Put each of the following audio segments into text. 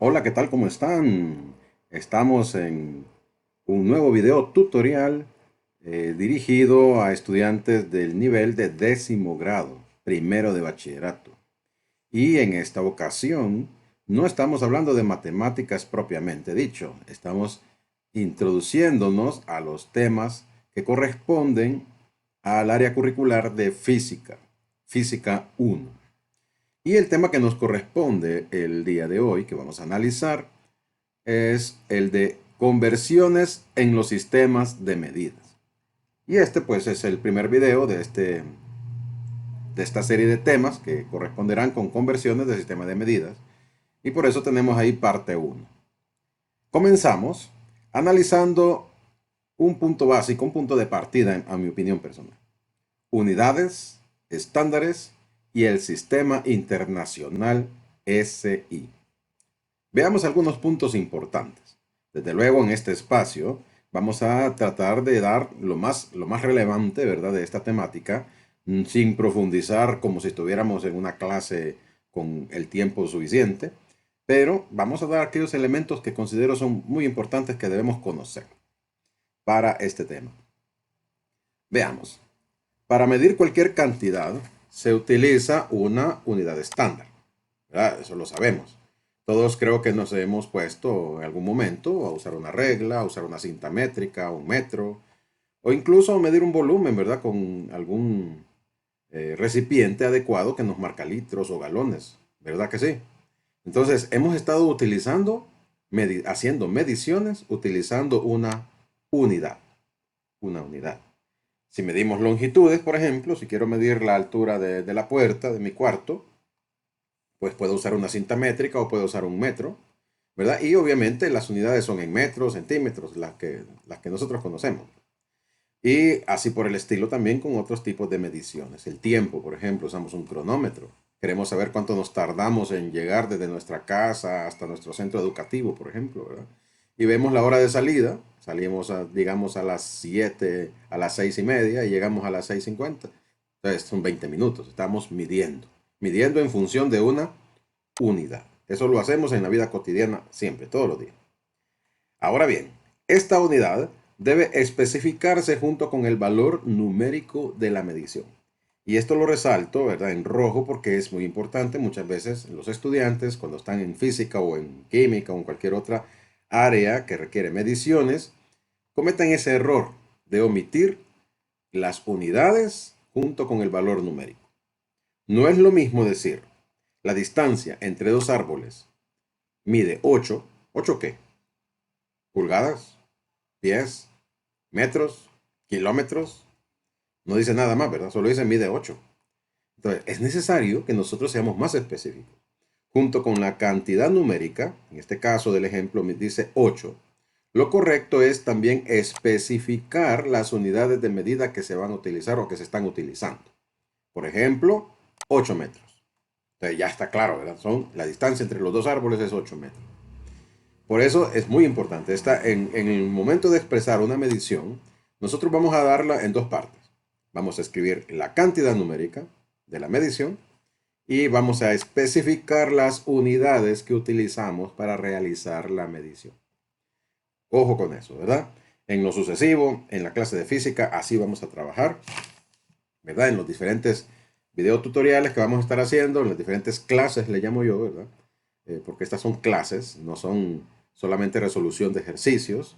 Hola, ¿qué tal? ¿Cómo están? Estamos en un nuevo video tutorial dirigido a estudiantes del nivel de 10º grado, primero de bachillerato. Y en esta ocasión no estamos hablando de matemáticas propiamente dicho, estamos introduciéndonos a los temas que corresponden al área curricular de física, física 1. Y el tema que nos corresponde el día de hoy, que vamos a analizar, es el de conversiones en los sistemas de medidas. Y este pues es el primer video de esta serie de temas que corresponderán con conversiones de sistemas de medidas. Y por eso tenemos ahí parte 1. Comenzamos analizando un punto básico, un punto de partida, a mi opinión personal. Unidades, estándares y el sistema internacional SI. Veamos algunos puntos importantes. Desde luego, en este espacio vamos a tratar de dar lo más relevante, ¿verdad?, de esta temática, sin profundizar como si estuviéramos en una clase con el tiempo suficiente, pero vamos a dar aquellos elementos que considero son muy importantes que debemos conocer para este tema. Veamos. Para medir cualquier cantidad se utiliza una unidad estándar, ¿verdad? Eso lo sabemos. Todos creo que nos hemos puesto en algún momento a usar una regla, a usar una cinta métrica, un metro, o incluso a medir un volumen, ¿verdad? Con algún recipiente adecuado que nos marca litros o galones, ¿verdad que sí? Entonces, hemos estado haciendo mediciones utilizando unidad, una unidad. Si medimos longitudes, por ejemplo, si quiero medir la altura de la puerta de mi cuarto, pues puedo usar una cinta métrica o puedo usar un metro, ¿verdad? Y obviamente las unidades son en metros, centímetros, las que nosotros conocemos. Y así por el estilo también con otros tipos de mediciones. El tiempo, por ejemplo, usamos un cronómetro. Queremos saber cuánto nos tardamos en llegar desde nuestra casa hasta nuestro centro educativo, por ejemplo, ¿verdad? Y vemos la hora de salida. Salimos, digamos, a las 7, a las 6:30 y llegamos a las 6:50. Entonces son 20 minutos. Estamos midiendo en función de una unidad. Eso lo hacemos en la vida cotidiana siempre, todos los días. Ahora bien, esta unidad debe especificarse junto con el valor numérico de la medición. Y esto lo resalto, ¿verdad?, en rojo porque es muy importante. Muchas veces los estudiantes, cuando están en física o en química o en cualquier otra área que requiere mediciones, cometen ese error de omitir las unidades junto con el valor numérico. No es lo mismo decir, la distancia entre dos árboles mide 8. ¿8 qué? ¿Pulgadas? ¿Pies? ¿Metros? ¿Kilómetros? No dice nada más, ¿verdad? Solo dice mide 8. Entonces, es necesario que nosotros seamos más específicos. Junto con la cantidad numérica, en este caso del ejemplo me dice 8, lo correcto es también especificar las unidades de medida que se van a utilizar o que se están utilizando. Por ejemplo, 8 metros. Entonces ya está claro, ¿verdad? La distancia entre los dos árboles es 8 metros. Por eso es muy importante. En el momento de expresar una medición, nosotros vamos a darla en dos partes. Vamos a escribir la cantidad numérica de la medición y vamos a especificar las unidades que utilizamos para realizar la medición. Ojo con eso, ¿verdad? En lo sucesivo, en la clase de física, así vamos a trabajar, ¿verdad? En los diferentes videotutoriales que vamos a estar haciendo, en las diferentes clases, le llamo yo, ¿verdad? Porque estas son clases, no son solamente resolución de ejercicios.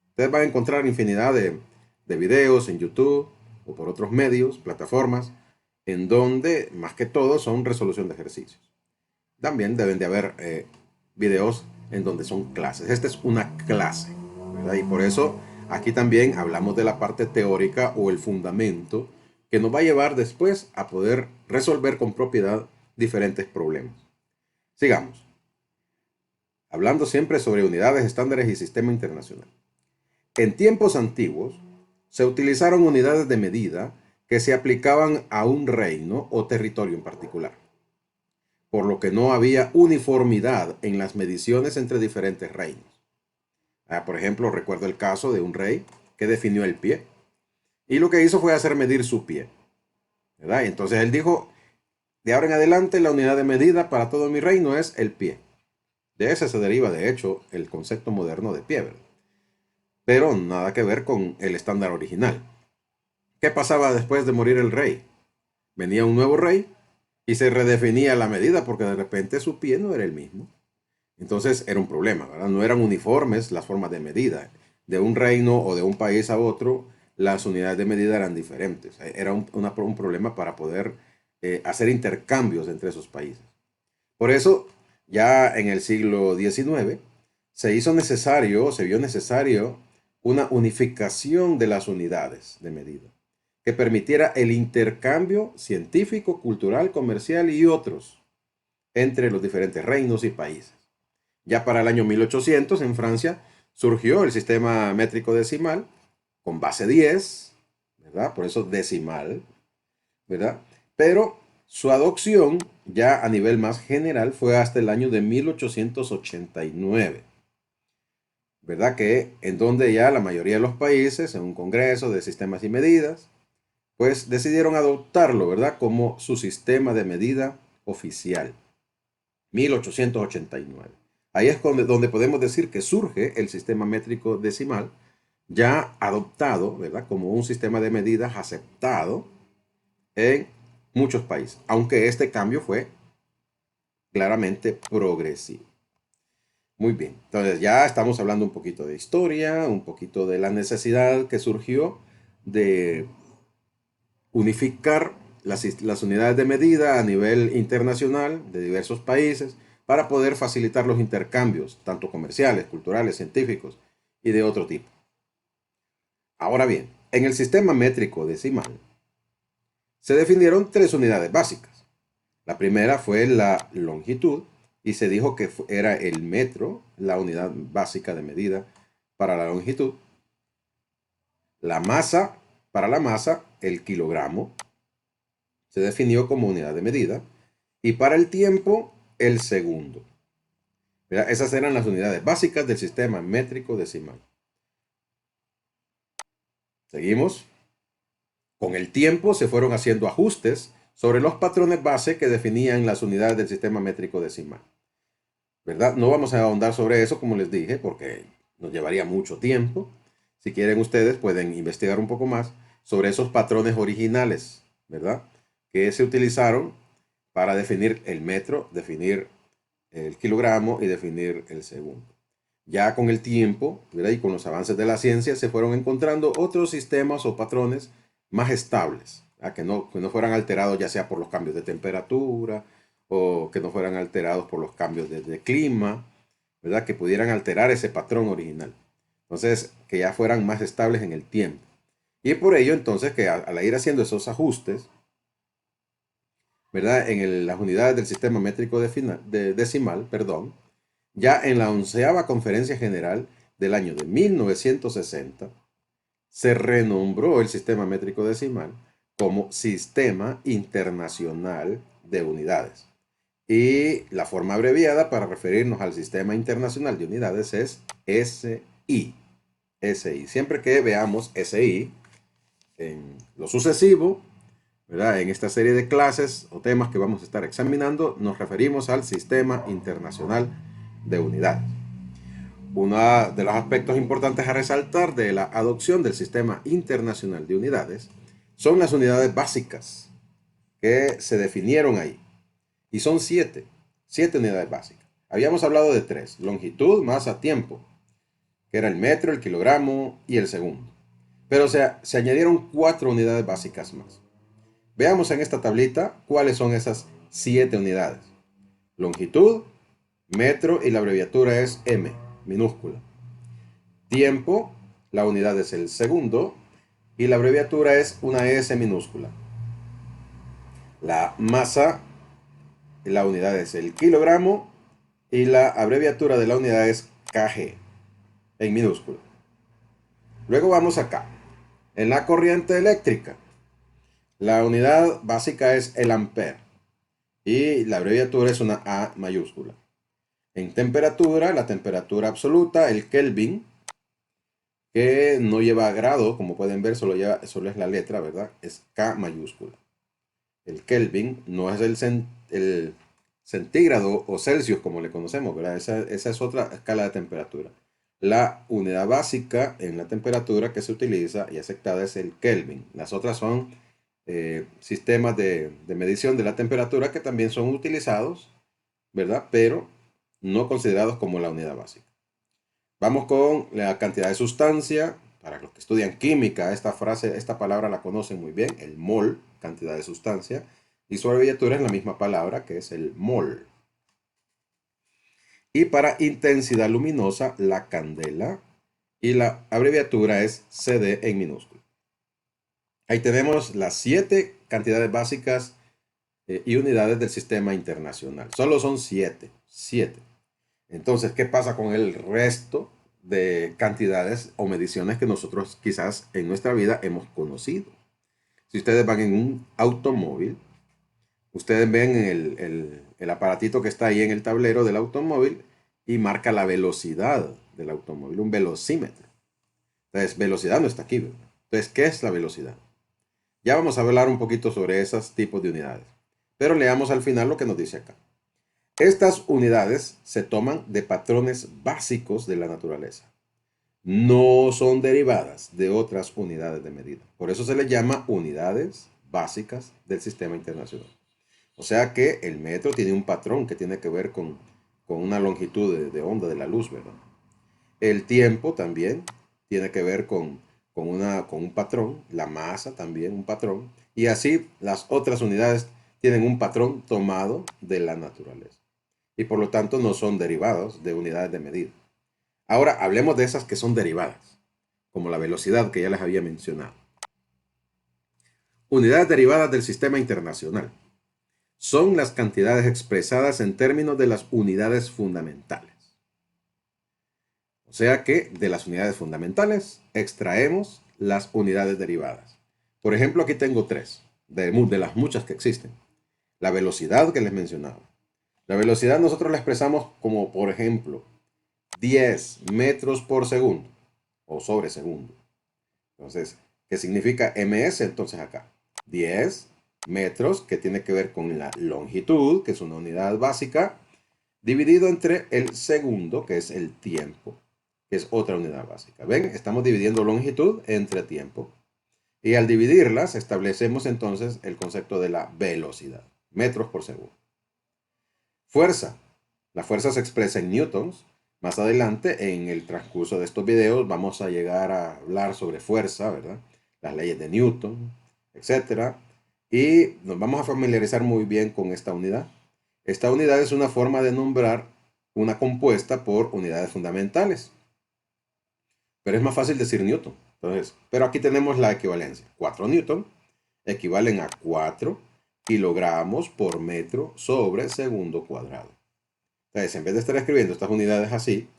Ustedes van a encontrar infinidad de videos en YouTube o por otros medios, plataformas, en donde más que todo son resolución de ejercicios. También deben de haber videos en donde son clases. Esta es una clase, ¿verdad? Y por eso aquí también hablamos de la parte teórica o el fundamento que nos va a llevar después a poder resolver con propiedad diferentes problemas. Sigamos. Hablando siempre sobre unidades, estándares y sistema internacional. En tiempos antiguos se utilizaron unidades de medida que se aplicaban a un reino o territorio en particular, por lo que no había uniformidad en las mediciones entre diferentes reinos. Por ejemplo, recuerdo el caso de un rey que definió el pie y lo que hizo fue hacer medir su pie, ¿verdad? Y entonces él dijo, de ahora en adelante la unidad de medida para todo mi reino es el pie. De ese se deriva, de hecho, el concepto moderno de pie, ¿verdad? Pero nada que ver con el estándar original. ¿Qué pasaba después de morir el rey? Venía un nuevo rey y se redefinía la medida porque de repente su pie no era el mismo. Entonces era un problema, ¿verdad? No eran uniformes las formas de medida. De un reino o de un país a otro, las unidades de medida eran diferentes. Era un problema para poder hacer intercambios entre esos países. Por eso, ya en el siglo XIX, se vio necesario una unificación de las unidades de medida que permitiera el intercambio científico, cultural, comercial y otros entre los diferentes reinos y países. Ya para el año 1800 en Francia surgió el sistema métrico decimal con base 10, ¿verdad? Por eso decimal, ¿verdad? Pero su adopción ya a nivel más general fue hasta el año de 1889, ¿verdad? Que en donde ya la mayoría de los países, en un congreso de sistemas y medidas, pues decidieron adoptarlo, ¿verdad? Como su sistema de medida oficial. 1889. Ahí es donde podemos decir que surge el sistema métrico decimal, ya adoptado, ¿verdad? Como un sistema de medidas aceptado en muchos países, aunque este cambio fue claramente progresivo. Muy bien, entonces ya estamos hablando un poquito de historia, un poquito de la necesidad que surgió de unificar las unidades de medida a nivel internacional de diversos países para poder facilitar los intercambios, tanto comerciales, culturales, científicos y de otro tipo. Ahora bien, en el sistema métrico decimal se definieron tres unidades básicas. La primera fue la longitud y se dijo que era el metro, la unidad básica de medida para la longitud. La masa, para la masa, el kilogramo, se definió como unidad de medida. Y para el tiempo, el segundo. ¿Verdad? Esas eran las unidades básicas del sistema métrico decimal. Seguimos. Con el tiempo se fueron haciendo ajustes sobre los patrones base que definían las unidades del sistema métrico decimal. ¿Verdad? No vamos a ahondar sobre eso, como les dije, porque nos llevaría mucho tiempo. Si quieren ustedes pueden investigar un poco más sobre esos patrones originales, ¿verdad? Que se utilizaron para definir el metro, definir el kilogramo y definir el segundo. Ya con el tiempo, ¿verdad? Y con los avances de la ciencia se fueron encontrando otros sistemas o patrones más estables, que no fueran alterados ya sea por los cambios de temperatura o que no fueran alterados por los cambios de clima, ¿verdad? Que pudieran alterar ese patrón original. Entonces, que ya fueran más estables en el tiempo. Y por ello, entonces, que al ir haciendo esos ajustes, ¿verdad? En las unidades del sistema métrico decimal, perdón, ya en la 11ª Conferencia General del año de 1960, se renombró el sistema métrico decimal como Sistema Internacional de Unidades. Y la forma abreviada para referirnos al Sistema Internacional de Unidades es SI. SI. Siempre que veamos SI en lo sucesivo, ¿verdad? En esta serie de clases o temas que vamos a estar examinando, nos referimos al Sistema Internacional de Unidades. Uno de los aspectos importantes a resaltar de la adopción del Sistema Internacional de Unidades son las unidades básicas que se definieron ahí. Y son siete unidades básicas. Habíamos hablado de tres: longitud, masa, tiempo, que era el metro, el kilogramo y el segundo. Pero se añadieron 4 unidades básicas más. Veamos en esta tablita cuáles son esas 7 unidades. Longitud, metro y la abreviatura es M, minúscula. Tiempo, la unidad es el segundo y la abreviatura es una S minúscula. La masa, la unidad es el kilogramo y la abreviatura de la unidad es kg en minúscula. Luego vamos acá. En la corriente eléctrica, la unidad básica es el ampere y la abreviatura es una A mayúscula. En temperatura, la temperatura absoluta, el Kelvin, que no lleva grado, como pueden ver, solo es la letra, ¿verdad? Es K mayúscula. El Kelvin no es el centígrado o Celsius, como le conocemos, ¿verdad? Esa es otra escala de temperatura. La unidad básica en la temperatura que se utiliza y aceptada es el Kelvin. Las otras son sistemas de medición de la temperatura que también son utilizados, ¿verdad? Pero no considerados como la unidad básica. Vamos con la cantidad de sustancia. Para los que estudian química, esta palabra la conocen muy bien, el mol, cantidad de sustancia, y su abreviatura es la misma palabra que es el mol. Y para intensidad luminosa, la candela, y la abreviatura es CD en minúsculo. Ahí tenemos las 7 cantidades básicas y unidades del sistema internacional. Solo son 7. Entonces, ¿qué pasa con el resto de cantidades o mediciones que nosotros quizás en nuestra vida hemos conocido? Si ustedes van en un automóvil, ustedes ven el aparatito que está ahí en el tablero del automóvil y marca la velocidad del automóvil, un velocímetro. Entonces, velocidad no está aquí, ¿verdad? Entonces, ¿qué es la velocidad? Ya vamos a hablar un poquito sobre esos tipos de unidades. Pero leamos al final lo que nos dice acá. Estas unidades se toman de patrones básicos de la naturaleza. No son derivadas de otras unidades de medida. Por eso se les llama unidades básicas del sistema internacional. O sea que el metro tiene un patrón que tiene que ver con una longitud de onda de la luz, ¿verdad? El tiempo también tiene que ver con un patrón, la masa también un patrón, y así las otras unidades tienen un patrón tomado de la naturaleza. Y por lo tanto no son derivados de unidades de medida. Ahora hablemos de esas que son derivadas, como la velocidad que ya les había mencionado. Unidades derivadas del sistema internacional son las cantidades expresadas en términos de las unidades fundamentales. O sea que de las unidades fundamentales extraemos las unidades derivadas. Por ejemplo, aquí tengo 3 de las muchas que existen. La velocidad que les mencionaba. La velocidad nosotros la expresamos como, por ejemplo, 10 metros por segundo o sobre segundo. Entonces, ¿qué significa ms? Entonces acá, 10 metros, que tiene que ver con la longitud, que es una unidad básica, dividido entre el segundo, que es el tiempo, que es otra unidad básica. ¿Ven? Estamos dividiendo longitud entre tiempo. Y al dividirlas, establecemos entonces el concepto de la velocidad, metros por segundo. Fuerza. La fuerza se expresa en newtons. Más adelante, en el transcurso de estos videos, vamos a llegar a hablar sobre fuerza, ¿verdad? Las leyes de Newton, etc. Y nos vamos a familiarizar muy bien con esta unidad. Esta unidad es una forma de nombrar una compuesta por unidades fundamentales. Pero es más fácil decir newton. Entonces, pero aquí tenemos la equivalencia. 4 newton equivalen a 4 kilogramos por metro sobre segundo cuadrado. Entonces, en vez de estar escribiendo estas unidades así,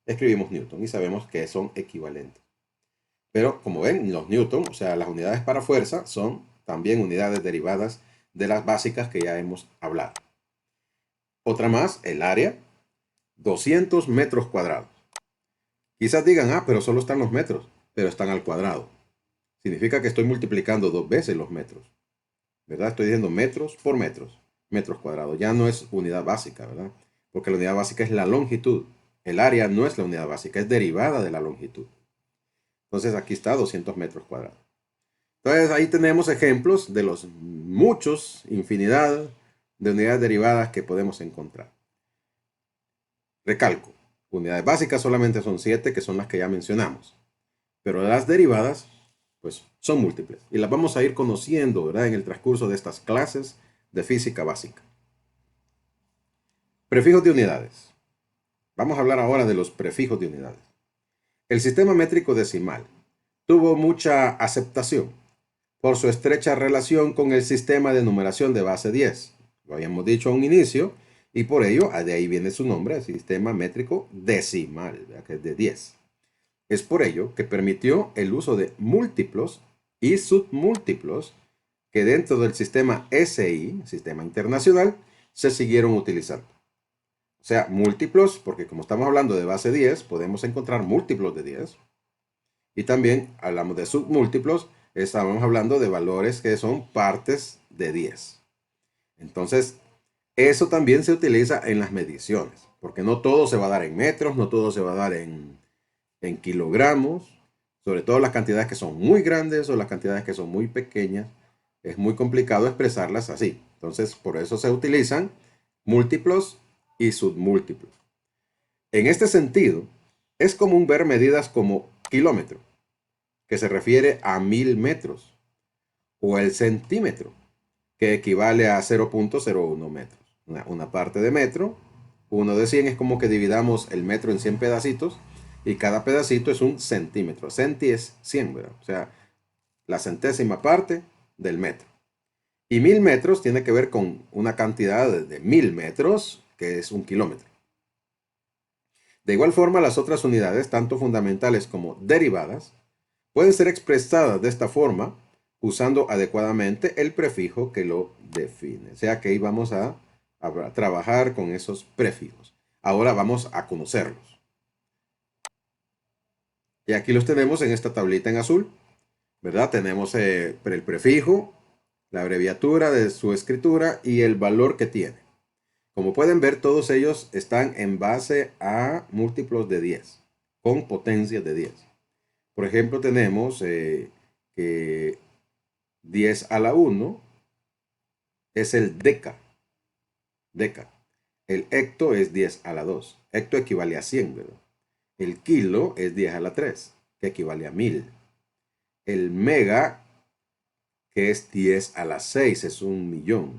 escribimos newton y sabemos que son equivalentes. Pero como ven, los newton, o sea, las unidades para fuerza, son también unidades derivadas de las básicas que ya hemos hablado. Otra más, el área, 200 metros cuadrados. Quizás digan, pero solo están los metros, pero están al cuadrado. Significa que estoy multiplicando 2 veces los metros, ¿verdad? Estoy diciendo metros por metros, metros cuadrados. Ya no es unidad básica, ¿verdad? Porque la unidad básica es la longitud. El área no es la unidad básica, es derivada de la longitud. Entonces aquí está 200 metros cuadrados. Entonces ahí tenemos ejemplos de los muchos, infinidad de unidades derivadas que podemos encontrar. Recalco, unidades básicas solamente son 7, que son las que ya mencionamos. Pero las derivadas, pues son múltiples. Y las vamos a ir conociendo, ¿verdad? En el transcurso de estas clases de física básica. Prefijos de unidades. Vamos a hablar ahora de los prefijos de unidades. El sistema métrico decimal tuvo mucha aceptación por su estrecha relación con el sistema de numeración de base 10. Lo habíamos dicho a un inicio y por ello de ahí viene su nombre, el sistema métrico decimal, que es de 10. Es por ello que permitió el uso de múltiplos y submúltiplos que dentro del sistema SI, sistema internacional, se siguieron utilizando. O sea, múltiplos, porque como estamos hablando de base 10, podemos encontrar múltiplos de 10. Y también hablamos de submúltiplos, estamos hablando de valores que son partes de 10. Entonces, Eso también se utiliza en las mediciones, porque no todo se va a dar en metros, no todo se va a dar en kilogramos, sobre todo las cantidades que son muy grandes o las cantidades que son muy pequeñas, es muy complicado expresarlas así. Entonces, por eso se utilizan múltiplos y submúltiplos. En este sentido, es común ver medidas como kilómetro, que se refiere a 1000 metros, o el centímetro, que equivale a 0.01 metros. Una parte de metro, 1 de 100 es como que dividamos el metro en 100 pedacitos y cada pedacito es un centímetro. Centi es 100, ¿verdad? O sea, la centésima parte del metro. Y 1000 metros tiene que ver con una cantidad de 1000 metros, que es un kilómetro. De igual forma, las otras unidades, tanto fundamentales como derivadas, pueden ser expresadas de esta forma usando adecuadamente el prefijo que lo define. O sea que ahí vamos a trabajar con esos prefijos. Ahora vamos a conocerlos. Y aquí los tenemos en esta tablita en azul, ¿verdad? Tenemos el prefijo, la abreviatura de su escritura y el valor que tiene. Como pueden ver, todos ellos están en base a múltiplos de 10, con potencias de 10. Por ejemplo, tenemos que 10 a la 1 es el deca. Deca. El hecto es 10 a la 2. Hecto equivale a 100, ¿verdad? El kilo es 10 a la 3, que equivale a 1000. El mega, que es 10 a la 6, es 1.000.000.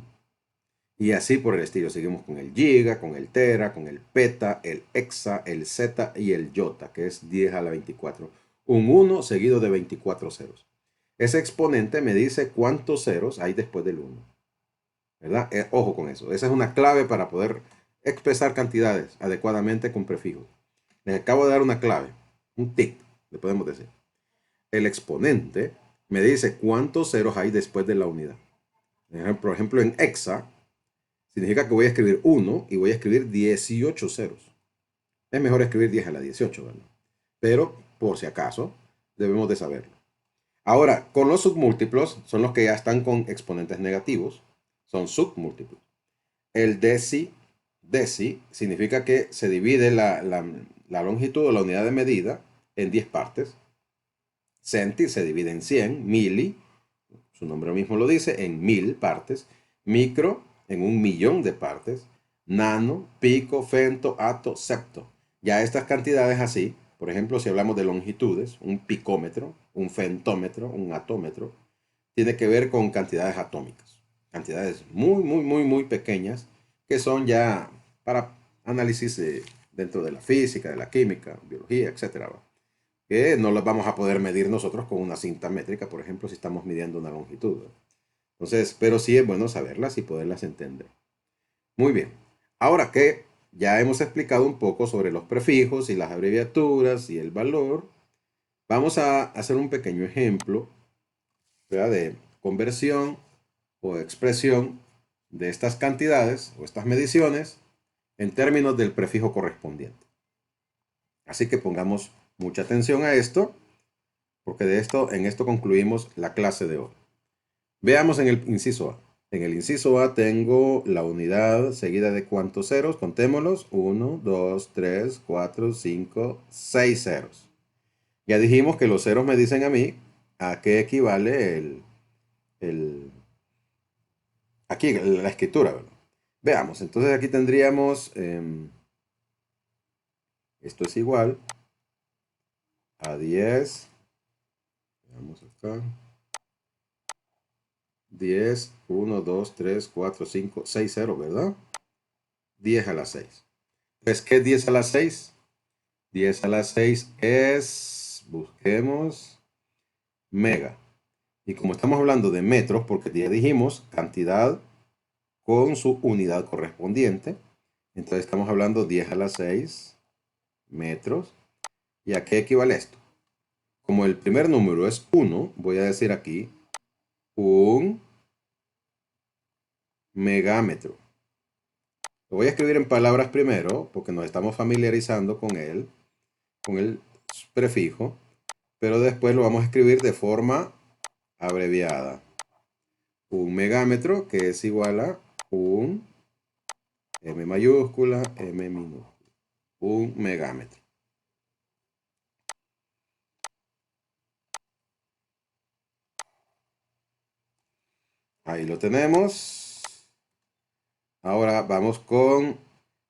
Y así por el estilo. Seguimos con el giga, con el tera, con el peta, el hexa, el zeta y el yota, que es 10 a la 24. Un 1 seguido de 24 ceros. Ese exponente me dice cuántos ceros hay después del 1. ¿Verdad? Ojo con eso. Esa es una clave para poder expresar cantidades adecuadamente con prefijos. Les acabo de dar una clave, un tip, le podemos decir. El exponente me dice cuántos ceros hay después de la unidad. Por ejemplo, en hexa, significa que voy a escribir 1 y voy a escribir 18 ceros. Es mejor escribir 10 a la 18, ¿verdad? Pero, por si acaso, debemos de saberlo. Ahora, con los submúltiplos, son los que ya están con exponentes negativos, son submúltiplos. El deci significa que se divide la longitud o la unidad de medida en 10 partes. Centi se divide en 100, mili, su nombre mismo lo dice, en 1000 partes. Micro, en 1.000.000 de partes. Nano, pico, femto, ato, septo. Ya estas cantidades así, por ejemplo, si hablamos de longitudes, un picómetro, un femtómetro, un atómetro, tiene que ver con cantidades atómicas. Cantidades muy, muy, muy, muy pequeñas que son ya para análisis dentro de la física, de la química, biología, etcétera, que no las vamos a poder medir nosotros con una cinta métrica, por ejemplo, si estamos midiendo una longitud. Entonces, pero sí es bueno saberlas y poderlas entender. Muy bien. Ahora que ya hemos explicado un poco sobre los prefijos y las abreviaturas y el valor, vamos a hacer un pequeño ejemplo, ¿verdad?, de conversión o expresión de estas cantidades o estas mediciones en términos del prefijo correspondiente. Así que pongamos mucha atención a esto, porque en esto concluimos la clase de hoy. Veamos en el inciso A. En el inciso A tengo la unidad seguida de cuántos ceros. Contémoslos. 1, 2, 3, 4, 5, 6 ceros. Ya dijimos que los ceros me dicen a mí a qué equivale aquí la escritura, ¿verdad? Veamos, entonces aquí tendríamos, esto es igual a 10, veamos acá, 10, 1, 2, 3, 4, 5, 6, 0, ¿verdad? 10 a la 6. Pues, ¿qué es 10 a la 6? 10 a la 6 es, busquemos, mega. Y como estamos hablando de metros, porque ya dijimos cantidad con su unidad correspondiente, entonces estamos hablando 10 a la 6 metros. ¿Y a qué equivale esto? Como el primer número es 1, voy a decir aquí un megámetro. Lo voy a escribir en palabras primero, porque nos estamos familiarizando con el prefijo, pero después lo vamos a escribir de forma abreviada. Un megámetro, que es igual a un M mayúscula, M minúscula. 1 megámetro. Ahí lo tenemos. Ahora vamos con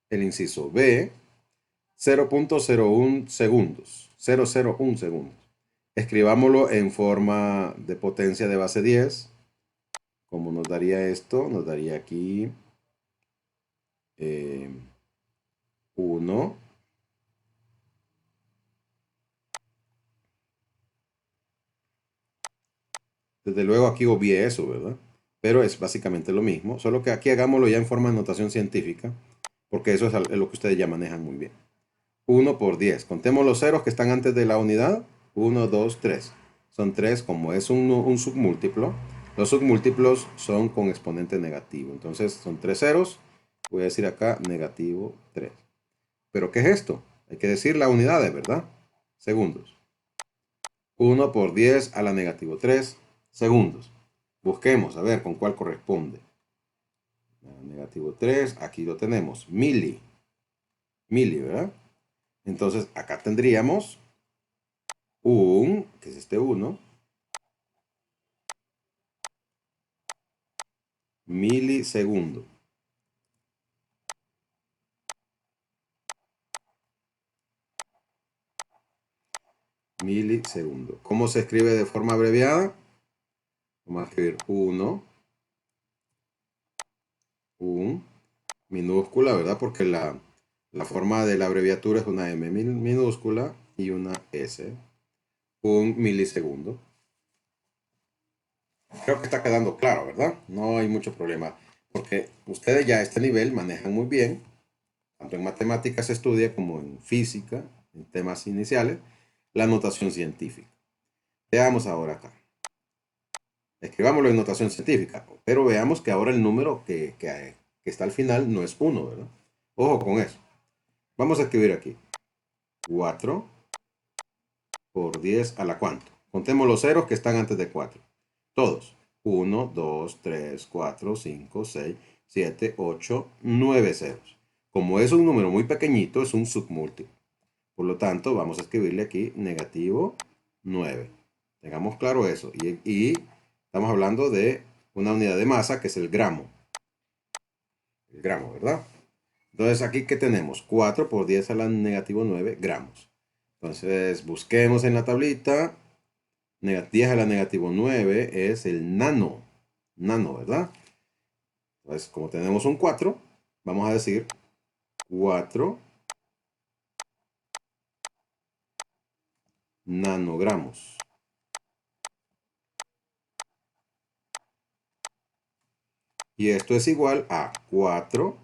el inciso B. 0.01 segundos. 001 segundos. Escribámoslo en forma de potencia de base 10. Como nos daría esto, nos daría aquí 1. Desde luego aquí obvié eso, ¿verdad? Pero es básicamente lo mismo, solo que aquí hagámoslo ya en forma de notación científica, porque eso es lo que ustedes ya manejan muy bien. 1 por 10. Contemos los ceros que están antes de la unidad. 1, 2, 3. Son 3, como es un submúltiplo. Los submúltiplos son con exponente negativo. Entonces son 3 ceros. Voy a decir acá negativo 3. ¿Pero qué es esto? Hay que decir la unidad, ¿verdad? Segundos. 1 por 10 a la negativo 3 segundos. Busquemos a ver con cuál corresponde. Negativo 3, aquí lo tenemos. Mili. Mili, ¿verdad? Entonces acá tendríamos que es este 1, milisegundo. Milisegundo. ¿Cómo se escribe de forma abreviada? Vamos a escribir 1, minúscula, ¿verdad? Porque la forma de la abreviatura es una M minúscula y una S. 1 milisegundo. Creo que está quedando claro, ¿verdad? No hay mucho problema. Porque ustedes ya a este nivel manejan muy bien. Tanto en matemáticas se estudia como en física, en temas iniciales, la notación científica. Veamos ahora acá. Escribámoslo en notación científica, pero veamos que ahora el número que está al final no es 1, ¿verdad? Ojo con eso. Vamos a escribir aquí 4 por 10 a la cuánto. Contemos los ceros que están antes de 4. Todos. 1, 2, 3, 4, 5, 6, 7, 8, 9 ceros. Como es un número muy pequeñito, es un submúltiplo. Por lo tanto, vamos a escribirle aquí negativo 9. Tengamos claro eso. Y estamos hablando de una unidad de masa que es el gramo. El gramo, ¿verdad? Entonces, aquí, ¿qué tenemos? 4 por 10 a la negativo 9 gramos. Entonces, busquemos en la tablita. 10 a la negativo 9 es el nano. Nano, ¿verdad? Entonces, como tenemos un 4, vamos a decir 4 nanogramos. Y esto es igual a 4.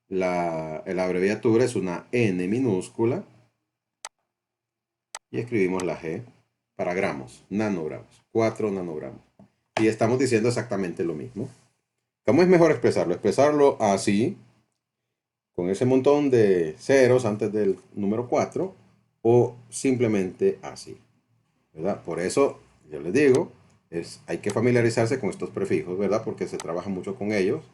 La abreviatura es una N minúscula. Y escribimos la G para gramos, nanogramos. 4 nanogramos. Y estamos diciendo exactamente lo mismo. ¿Cómo es mejor expresarlo? Expresarlo así, con ese montón de ceros antes del número 4, o simplemente así, ¿verdad? Por eso, yo les digo, hay que familiarizarse con estos prefijos, ¿verdad? Porque se trabaja mucho con ellos.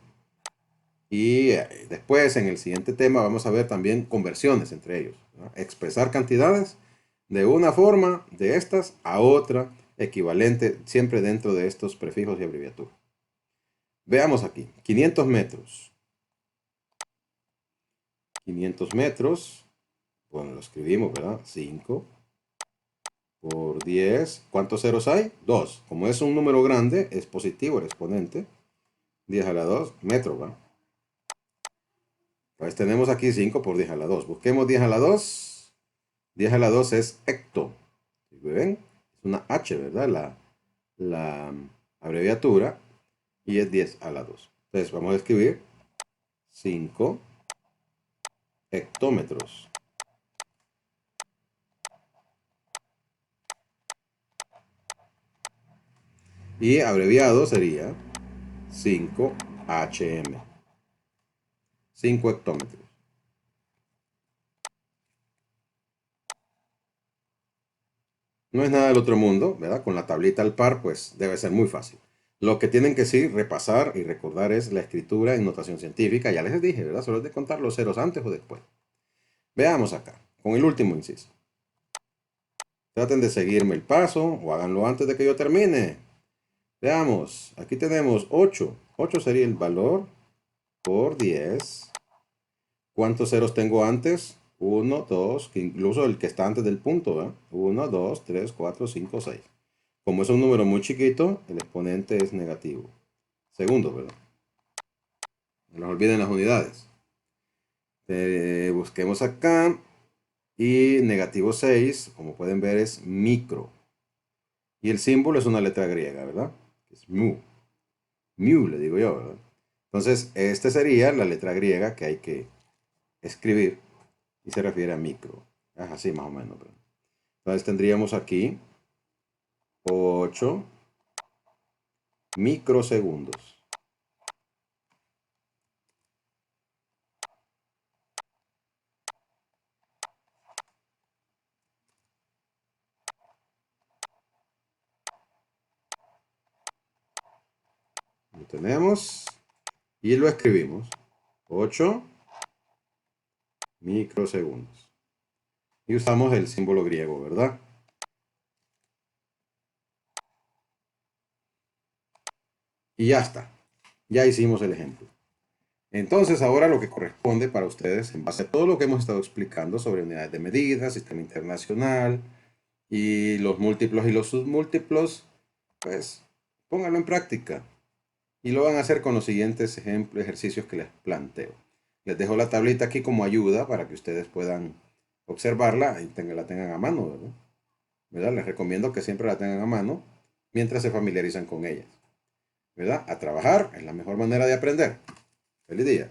Y después, en el siguiente tema, vamos a ver también conversiones entre ellos, ¿verdad? Expresar cantidades de una forma, de estas a otra, equivalente, siempre dentro de estos prefijos y abreviaturas. Veamos aquí, 500 metros. 500 metros, bueno, lo escribimos, ¿verdad? 5 por 10. ¿Cuántos ceros hay? 2. Como es un número grande, es positivo el exponente. 10 a la 2, metro, ¿va? Pues tenemos aquí 5 por 10 a la 2. Busquemos 10 a la 2. 10 a la 2 es hecto. ¿Ven? Es una H, ¿verdad? La abreviatura. Y es 10 a la 2. Entonces vamos a escribir 5 hectómetros. Y abreviado sería 5 HM. 5 hectómetros. No es nada del otro mundo, ¿verdad? Con la tablita al par, pues debe ser muy fácil. Lo que tienen que sí repasar y recordar es la escritura en notación científica. Ya les dije, ¿verdad? Solo es de contar los ceros antes o después. Veamos acá, con el último inciso. Traten de seguirme el paso o háganlo antes de que yo termine. Veamos, aquí tenemos 8. 8 sería el valor por 10. ¿Cuántos ceros tengo antes? 1, 2, que incluso el que está antes del punto, ¿eh? 1, 2, 3, 4, 5, 6. Como es un número muy chiquito, el exponente es negativo. Segundo, ¿verdad? No nos olviden las unidades. Busquemos acá. Y negativo 6, como pueden ver, es micro. Y el símbolo es una letra griega, ¿verdad? Es mu. Mu, le digo yo, ¿verdad? Entonces, este sería la letra griega que hay que escribir y se refiere a micro. Es así más o menos, ¿verdad? Entonces tendríamos aquí 8 microsegundos. Lo tenemos y lo escribimos. 8 microsegundos. Y usamos el símbolo griego, ¿verdad? Y ya está. Ya hicimos el ejemplo. Entonces, ahora lo que corresponde para ustedes, en base a todo lo que hemos estado explicando sobre unidades de medida, sistema internacional y los múltiplos y los submúltiplos, pues pónganlo en práctica y lo van a hacer con los siguientes ejercicios que les planteo. Les dejo la tablita aquí como ayuda para que ustedes puedan observarla y la tengan a mano, ¿verdad? Les recomiendo que siempre la tengan a mano mientras se familiarizan con ellas, ¿verdad? A trabajar es la mejor manera de aprender. ¡Feliz día!